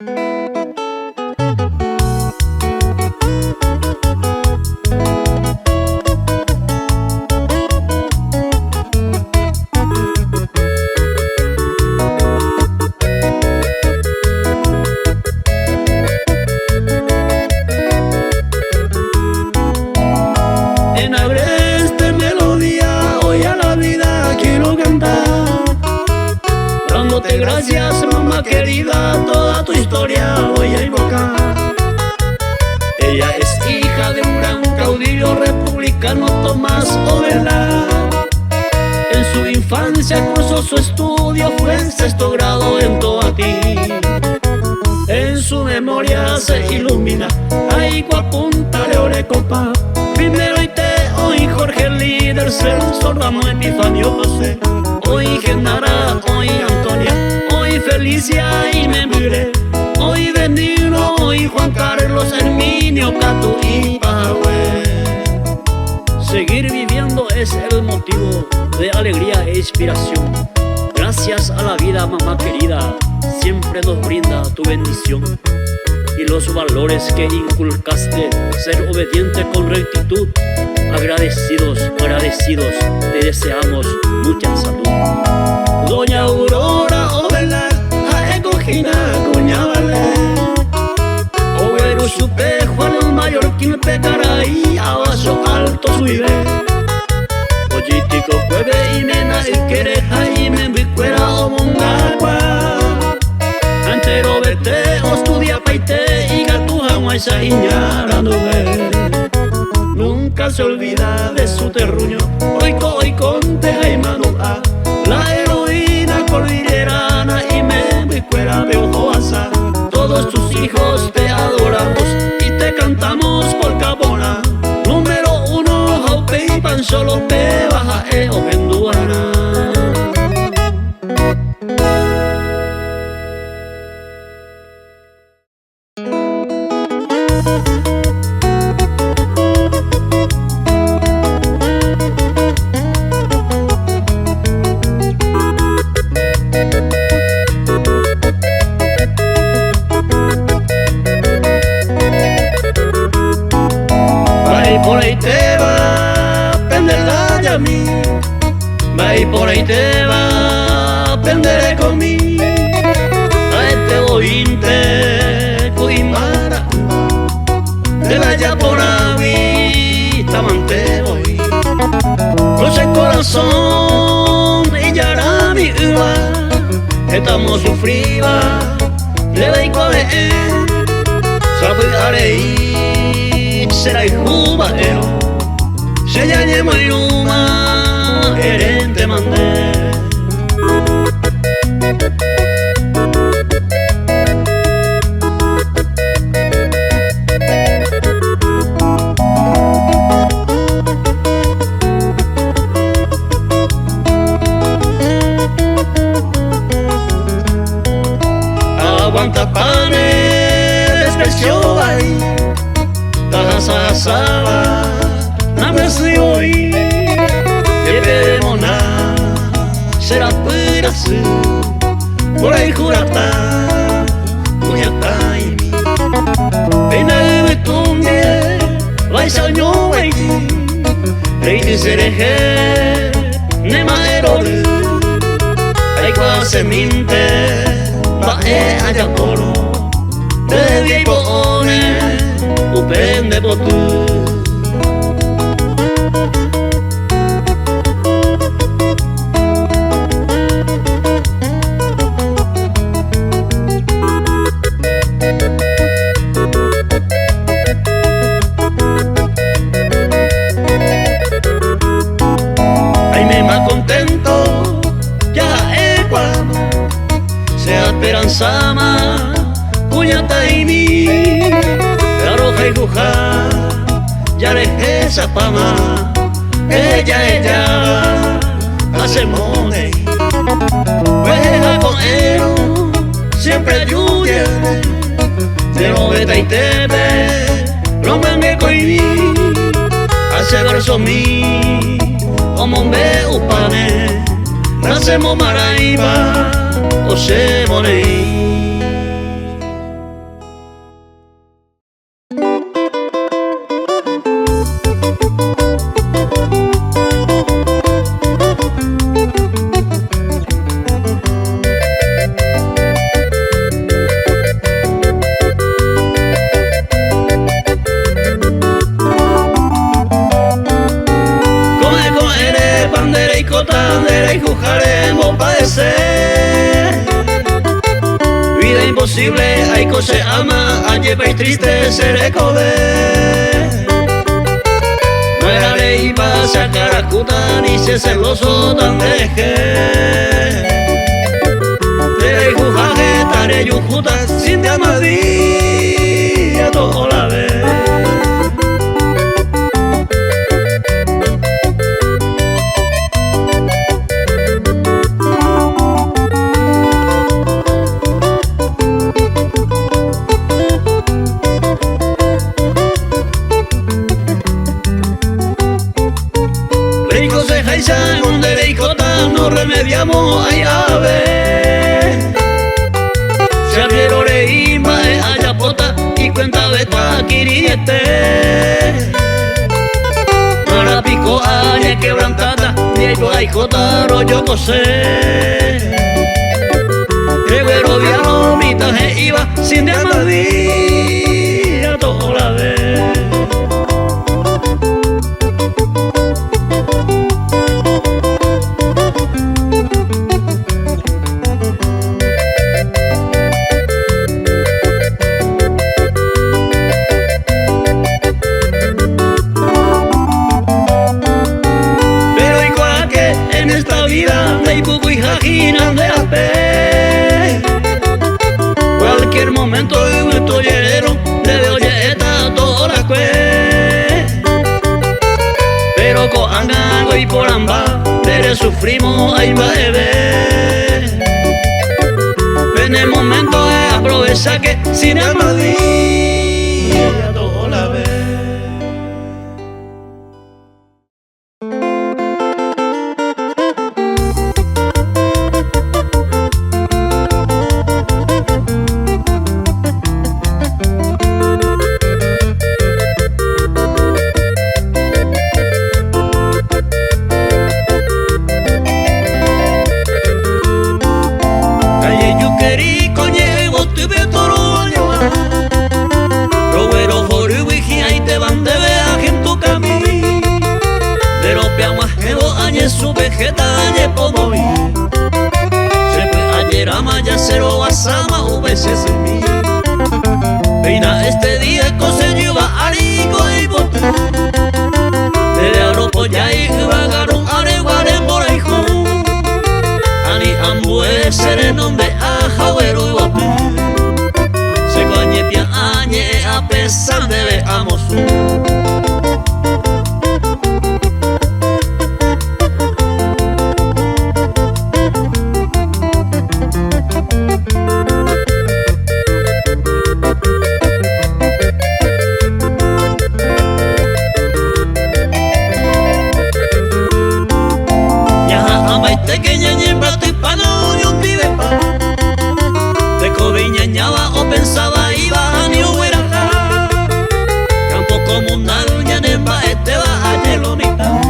En agreste melodía hoy a la vida quiero cantar, dándote gracias, mamá querida, toda tu historia voy a invocar. Ella es hija de un gran caudillo republicano, Tomás Ovelar. En su infancia cursó su estudio, fue en sexto grado en Toatí. En su memoria se ilumina Aigua, Punta de Orecopa, primero Ite, hoy Jorge Líder, Celso, Ramos, Epifanio, José, hoy Genara, hoy Antonia, hoy Felicia y Membre, hoy Benigno, hoy Juan Carlos, Herminio, Catu y Pahue. Seguir viviendo es el motivo de alegría e inspiración. Gracias a la vida, mamá querida, siempre nos brinda tu bendición. Y los valores que inculcaste, ser obediente con rectitud. Agradecidos, agradecidos, te deseamos mucha salud. Doña Aurora Ovelar, Aecojina, Cuñavale, Overu Supe, Juan el Mallorquín, Pecaray, Abaso Alto Suive, Ollitico, Cueve y Mena, el Quere, Jaime, Bicuera, Omongagua, Antero, Vete, Ostudia, Paite, y Gatuja, Guaysa, Iñara, Nube. Nunca se olvida de su terruño, Oico, Oiconte, Jaimanua, la heroína cordillerana, y me Bicuera, Beojoasa. Todos tus hijos te adoramos y te cantamos por Cabona. Número 1, Jaupe y Pancholo, Pe, Baja, Ojenduana. Por ahí te va a prender la llami, va y por ahí te va a prender conmigo. A este bointe, Cuimara, de la Yaponaví, Tamante voy. Cruce el corazón y ya mi uva, estamos sufridos, le doy cuál es, sabe será el jubaero, se ya lleva el luma, herente mandé. Aguanta panes, despreció ahí. Tahasasaba, namesi hoy, Yepemona, será pirasu, por ahí jurata, Muñataimi, Pena betunye, vais al ñowaiti, Reiti sereje, Nema erolu, Aikwa seminte, Bae ayaporo, Devi pone, Upende botu. Ay, me más contento, ya cuando sea esperanza más, Cuñata y mi. Roja y Guja, ya le esa pama, ella, hace money, juega con él, siempre ayuda, te lo veta y te ve, lo me coibi, hace verso mi, como me upane, nacemos maraiba, o se money. imposible, hay cosas ama, ayer triste se recode. No era ley para sacar a cuta, ni se celoso tan deje. Tere jujaje, tare yujuta, sin de amadía, todo la vez. Donde de icota nos remediamos ay ave. Se abrieron reimba ayapota y cuenta beta quiriete. Para pico añe quebrantada, diego ay jota rollo cosé. Reguero viano mitaje iba sin de amadía todo la vez. Cualquier momento un tollero debe oye esta toda la cue. Pero con angago y por amba debe sufrimos ahí va bebé. En el momento de aprovechar que sin amadía toda la vez. Su vegeta de pomo se fue ayer a maya cero a sama veces en mí. Peina este día cose lleva arico y bote. Debe aropo ya y vagaron areguare por ahí jo. Ani ambue sereno de ajawero y guape. Se coñe pia añe a pesar de veamos su. Pensaba iba a ni hubiera campo comunal ya nemba este va a yelonita.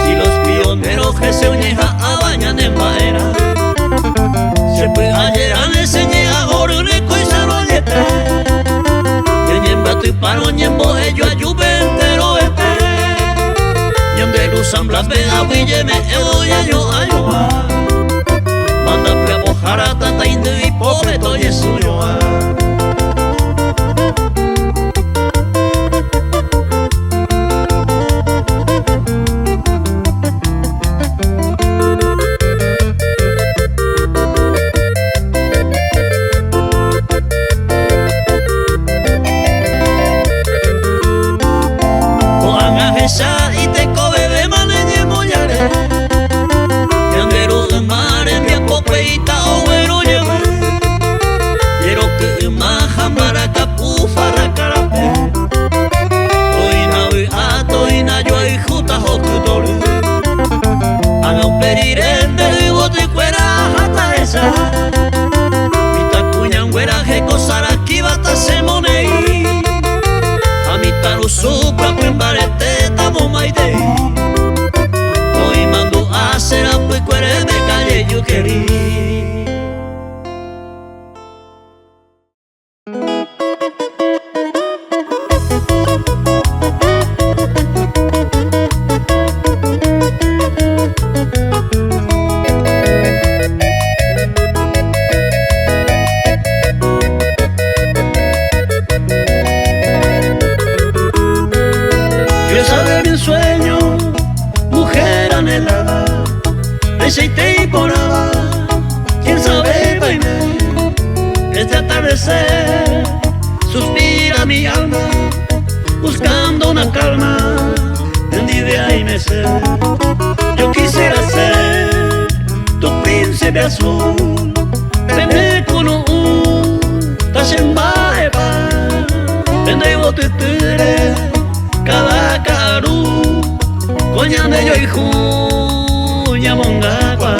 Si los pioneros que se uneja a bañan en era se puede ayer a enseñé a Jorneco y Saroyete. Y nemba tu paro ñembo ello a Juventero este. Y donde luz amblas ve a Villeme voy a yo a yo manda pre bojara tata indu y pobre toye suyo. Y te cobe de maneñe mollare y andero de mar en tiempo peita o bueno lleve. se temporada, quién sabe, baile, este atardecer, suspira mi alma, buscando una calma, tendida y mecer. Yo quisiera ser tu príncipe azul, vende con un tashembaeba, vende botetere, cada caru, coñane yo y juña mongagua.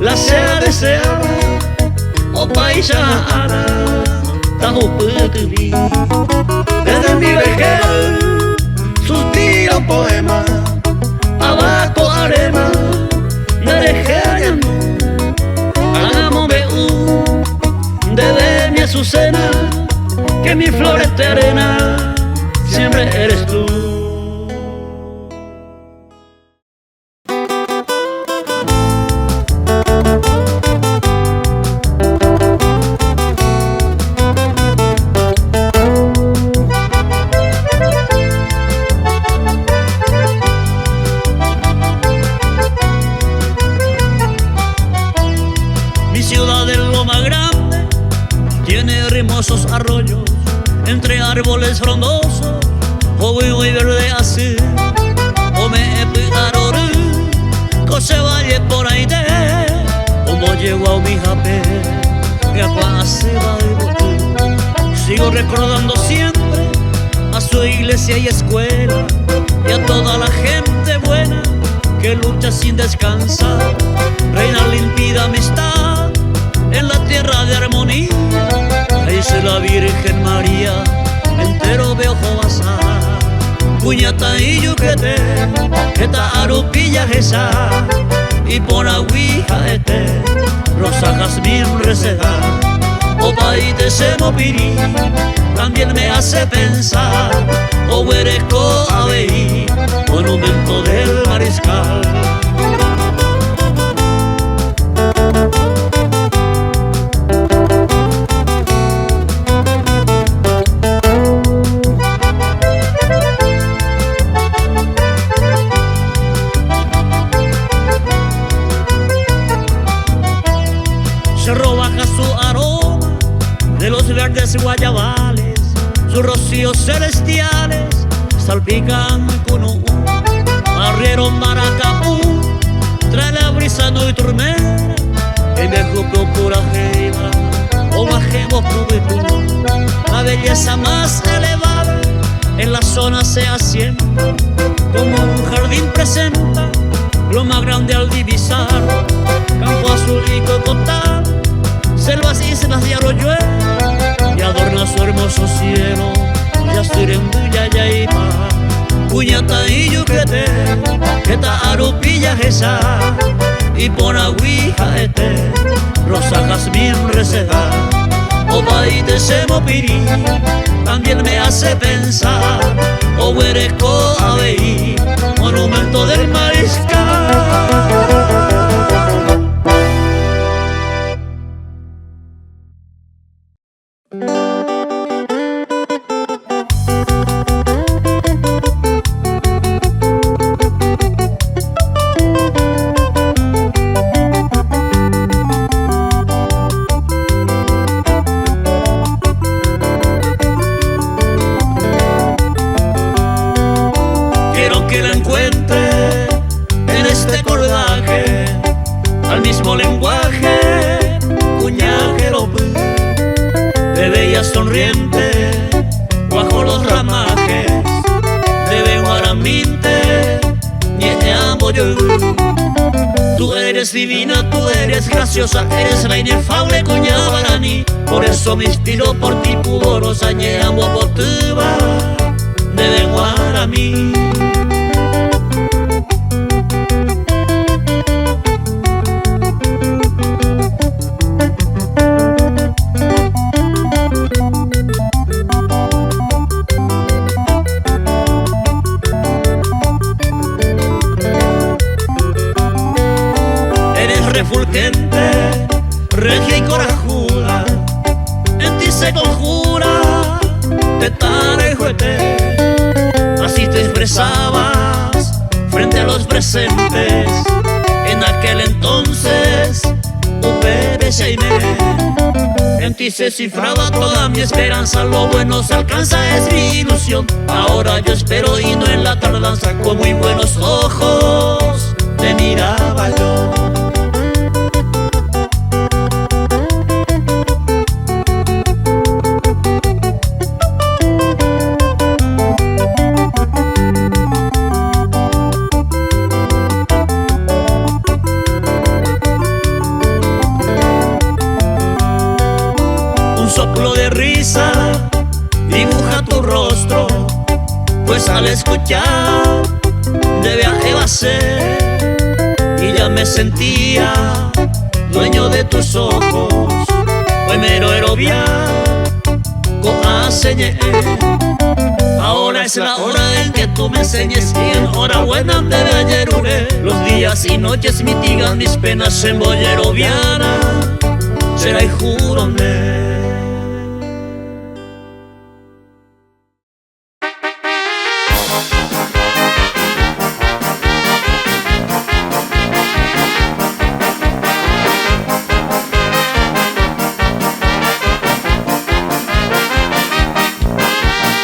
La sea deseada, o paisana, tajo putubi. Desde mi vejez suspiro un poema, abajo arena, me dejé hallando. Hagámosme desde mi azucena, que mi flor es terrena, siempre eres tú. Hermosos arroyos, entre árboles frondosos, o muy verde así, o me pidaron, cose valle por ahí de, como llego a mi jape, que pase va y sigo recordando siempre a su iglesia y escuela, y a toda la gente buena que lucha sin descansar, reina limpida amistad en la tierra de armonía. Dice la Virgen María, entero veo pasar, cuñata y yuquete, que ta arupilla esa, y por agüija este, rosa jazmín reseda, o paite se mopirí, también me hace pensar, o huereco a veí, monumento del mariscal. Baja su aroma de los verdes guayabales, sus rocíos celestiales salpican con un arriero maracapú, trae la brisa no y turmera, y me procura jeiba, o bajemos juventud. La belleza más elevada en la zona se asienta, como un jardín presenta lo más grande al divisar, campo azul y cocotá, selvas, islas de arroyuela, y adorna su hermoso cielo, Yasturembuya Yaipa, cuñata y yuquete, que ta arupilla esa, y por agüija este, rosa jazmín reseda, o paite se mopirí, también me hace pensar, o huereco a veí, monumento del mariscal. Que la encuentre en este cordaje, al mismo lenguaje, cuñajero, de bella sonriente, bajo los ramajes, de guaraminte, ni te amo yo. Tú eres divina, tú eres graciosa, eres la inefable cuña guaraní, por eso me inspiro por ti, pudorosa, ñe amo por tu va, de guaramí. y corajuda, en ti se conjura de tarejuete. Así te expresabas frente a los presentes en aquel entonces, UPB en ti se cifraba toda mi esperanza, lo bueno se alcanza, es mi ilusión. Ahora yo espero y no en la tardanza, con muy buenos ojos te miraba yo. Soplo de risa dibuja tu rostro, pues al escuchar de viaje va a ser, y ya me sentía dueño de tus ojos. Hoy mero erovia coaseñé. Ahora es la hora en que tú me enseñes, y enhorabuena de ayer los días y noches mitigan mis penas en Boyeroviana, será y juronde.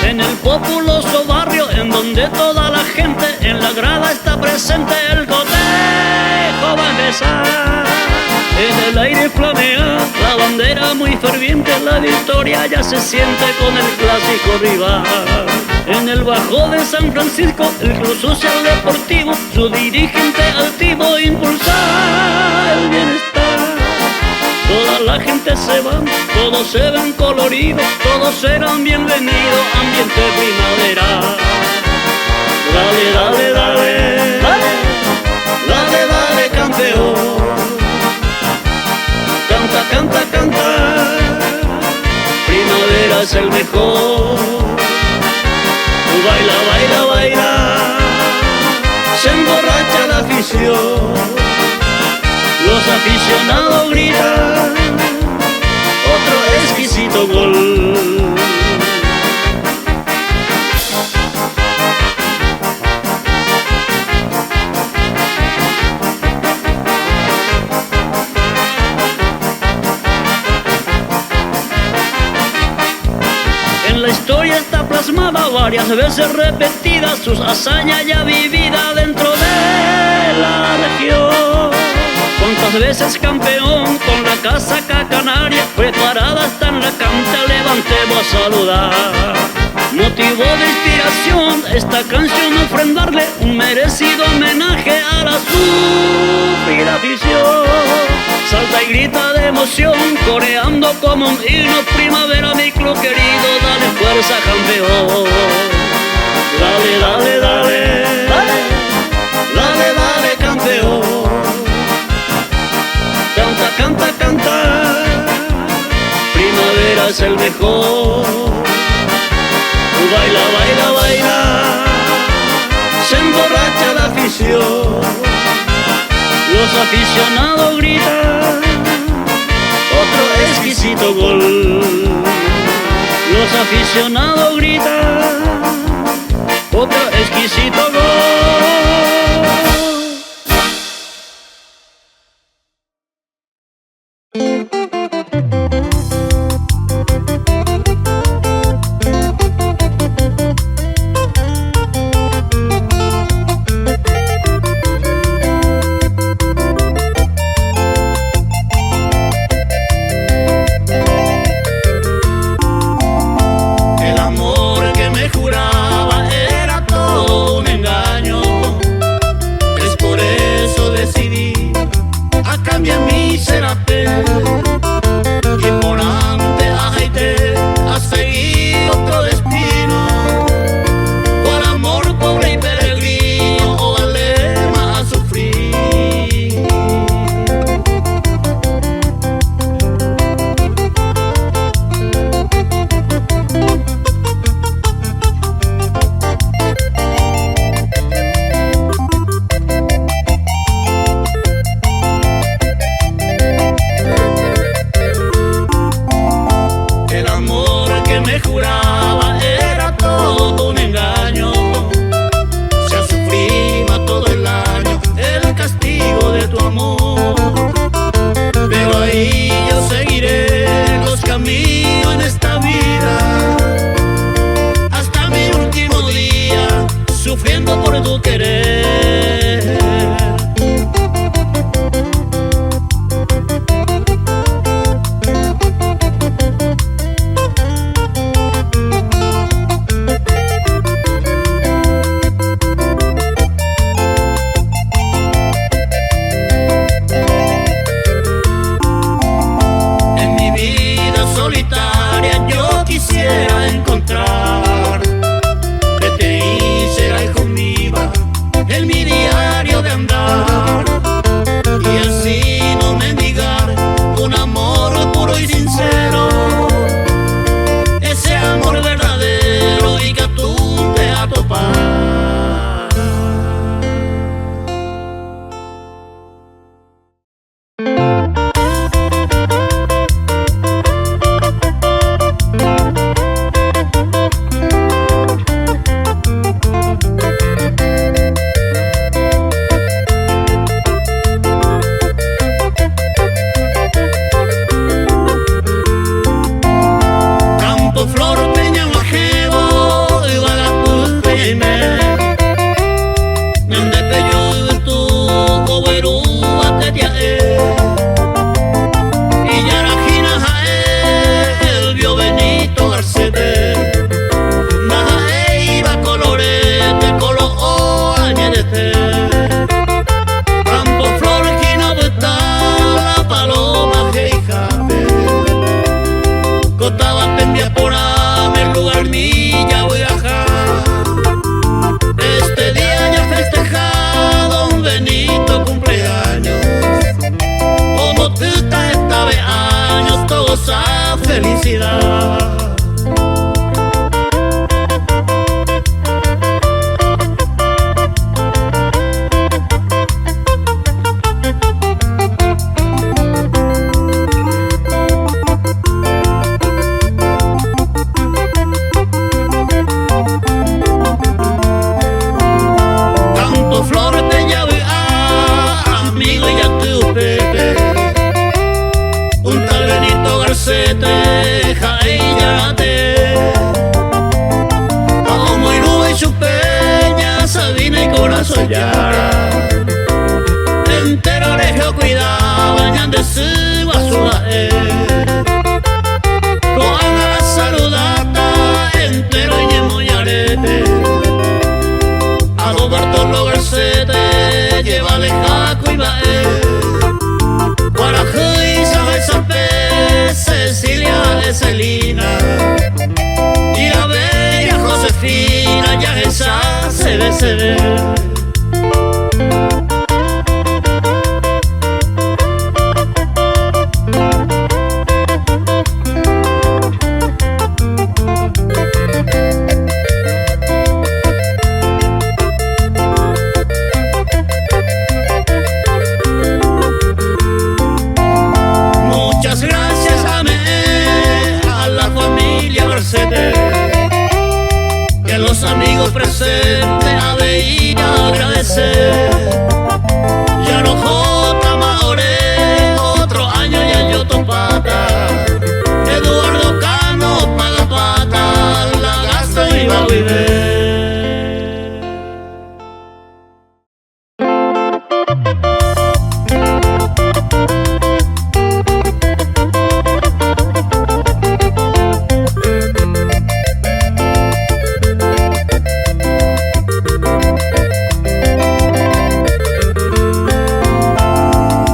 En el populoso barrio en donde toda la gente en la grada está presente, el cotejo va a empezar. En el aire flamea la bandera muy ferviente, la victoria ya se siente con el clásico rival. En el Bajo de San Francisco, el Club Social Deportivo, su dirigente altivo impulsa el bienestar. Toda la gente se va, todos se ven coloridos, todos serán bienvenidos, ambiente primaveral. Dale, dale, dale, dale, dale, dale, campeón. Canta, canta, canta, primavera es el mejor. Tú baila, baila, baila, se emborracha la afición. Los aficionados gritan otro exquisito gol. En la historia está plasmada varias veces repetida, sus hazañas ya vividas dentro de la región. Cuántas veces campeón con la casaca canaria, preparada hasta en la cancha, levantemos a saludar. Motivo de inspiración esta canción, ofrendarle un merecido homenaje a la sufrida afición. Salta y grita de emoción, coreando como un himno, primavera mi club querido, dale fuerza campeón. Dale, dale, dale, dale, dale, dale campeón. Canta, canta, canta, primavera es el mejor. Baila, baila, baila, se emborracha la afición. Los aficionados gritan otro exquisito gol. Los aficionados gritan otro exquisito gol. El amor que me juraba era todo un engaño. que me juraba era todo un engaño. Ya sufrí más todo el año el castigo de tu amor, pero ahí yo seguiré los caminos en esta vida hasta mi último día, sufriendo por tu querer. Quisiera encontrar que te hiciera hijo mío en mi diario de andar, y así no mendigar un amor puro y sincero, ese amor verdadero y que tú te a topar. Felicidad. Tanto flores te llave amigo y a tu Pepe, un tal Benito Garcete. Soñara entero lejos cuidaba ñan de su basura con la saludata entero y moñarete a don Bartolo Garcete llévale jaco y bae Guarajuy sabe sabe Cecilia Celina y la bella Josefina ya esa se ve. Muchas gracias a la familia Garcete y a los amigos presentes a ver agradecer. Ya no jota maore, otro año ya yo topata. Eduardo Cano paga pata, la gasto y va a vivir.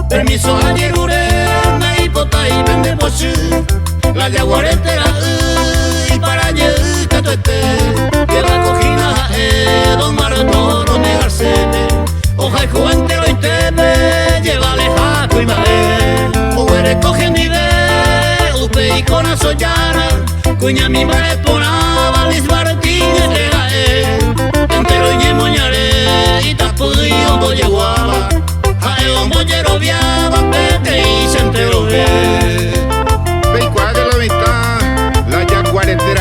Permiso a Yerure, me hipota y vende pochu, la yaguaretera y para allá que tú estés, que la cojina don Martoro me Garcete, hoja y juguentero y tepe, llévale jaco y mae, o eres coge mi ve, upe y con asoyara, cuña mi madre ponaba, Luis Martínez de gae, entero y moñaré, y tapuyo voy a guava. El mollero viaba, pete y se enteró. Ve y cuál de la vista, la yaguaretera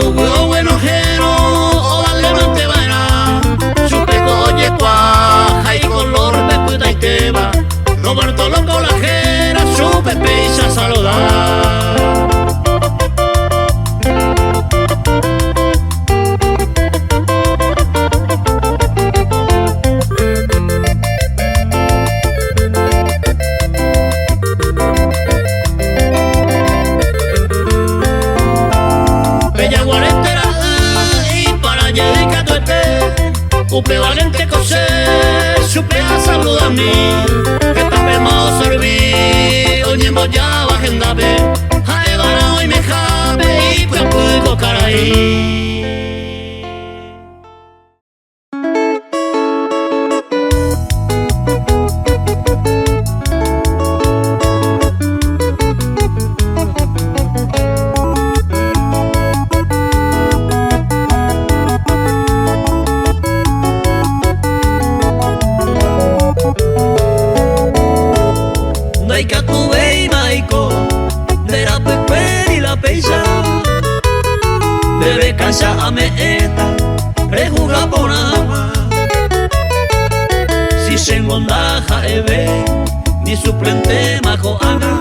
hubo bueno jero, o dale no te vaina. Chupeco oye cuaja y color me puta y te va. Roberto loco la jera, su pepe y se saludar. Bella guarentera y para llegar tu upe valente cosé, supe a saludar a mí. Que tapemos serví, oye ya bajen dabe. Jae vara hoy me jabe y pues puedo caray. Naika tu vei maiko, de la pepe y la peisa. Bebe cansa a meeta, rejuga por agua. Si se engondaja ebe, ni suplente majo haga.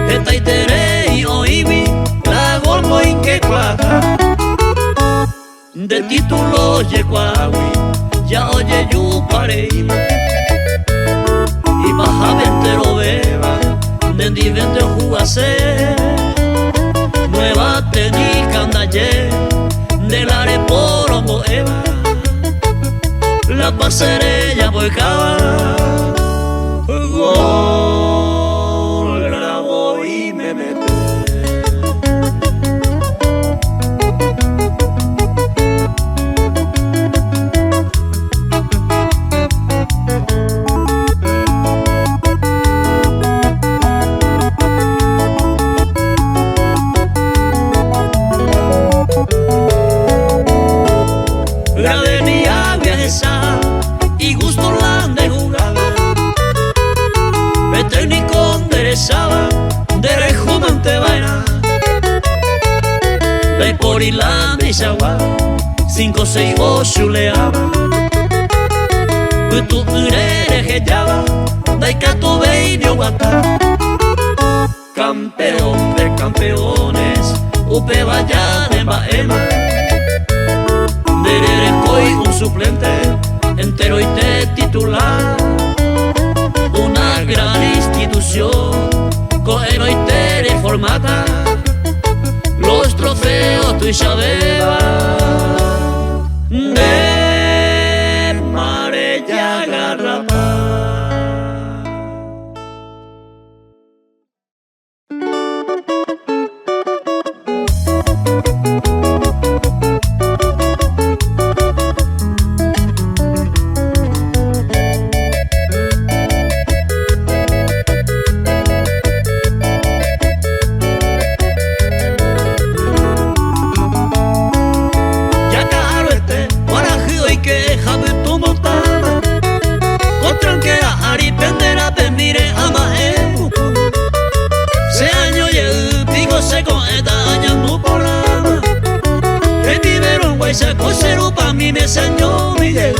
Eta itere y oibi, la golmo inque cuaja. De título yecuawi, ya oye yu pareima. Y baja ventero beba, dendi vente jugase. Nueva técnica andaye, del areporongo eva. La pasarella boicaba, la voy y me meto. La venía viajesa y gusto la de jugaba. El técnico enderezaba, de rejumante vaina. De por Irlanda y Sagua, 5, 6, 8 leaba. Tu urere jellaba, de catu veio guata. Campeón de campeones, upe vaya de baema. Soy un suplente entero y te titular. Una gran institución, coero y te reformata. Los trofeos tu Isabela de Marella Garrapa. Se cosero pa' mí me enseñó Miguel.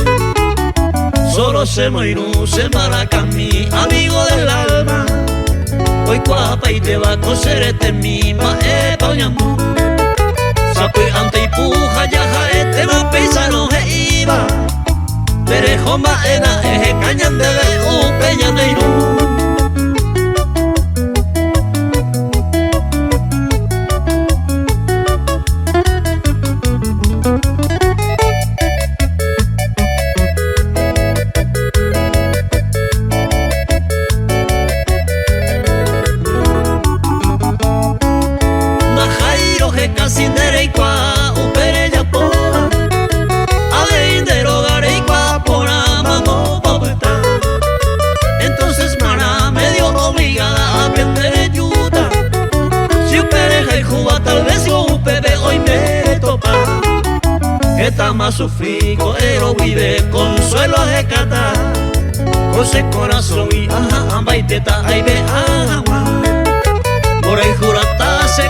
Solo se moirú, se maracamí, amigo del alma. Hoy cuapa y te va a coser este misma pa' oñamú. Sapi ante y puja ya este va pisa no se iba. Perejo maena eje cañan de peña de irú. Está más sufrido, pero vive consuelo de cata. Cose corazón y amba y teta, ay ve agua. Por el jurata se